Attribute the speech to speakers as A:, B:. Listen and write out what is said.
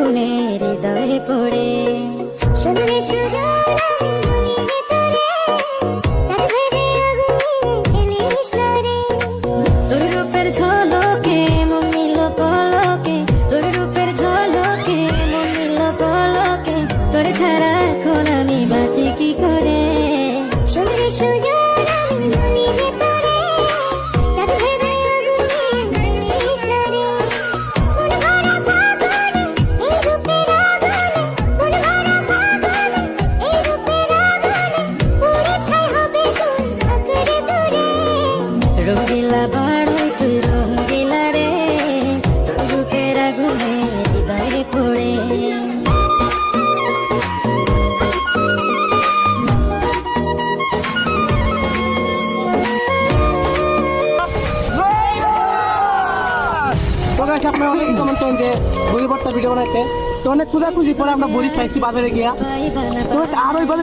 A: আগুনে হৃদয়ে পড়ে শুনলে সুজন আমি ভিতরে চাঁদ ভেবে আগুনে খেলিস না রে তোর রূপের ঝলকে মন নিল পলকে তোর রূপের ঝলকে মন নিল পলকে তোর ছাড়া এখন আমি বাঁচি কি করে শুনলে সুজন আমি ভিতরে চাঁদ ভেবে আগুনে খেলিস না রে মন ভরা ফাগুনে এই রূপের আগুনে মন ভরা ফাগুনে এই রূপের আগুনে পুরে ছাই হবে তোর আঁকড়ে ধরে রঙিলা বাড়ই তুই রঙিলা রে তোর রূপের আগুনে হৃদয়ে পড়ে
B: তো গাইস আপনারা অনেক কমেন্ট করেন যে বড়ি ভর্তা ভিডিও বানাইতে, তো অনেক খোঁজাখুঁজি পরে আমরা বড়ি খাইছি বাজারে গিয়া। তো গাইস আর ওইভাবে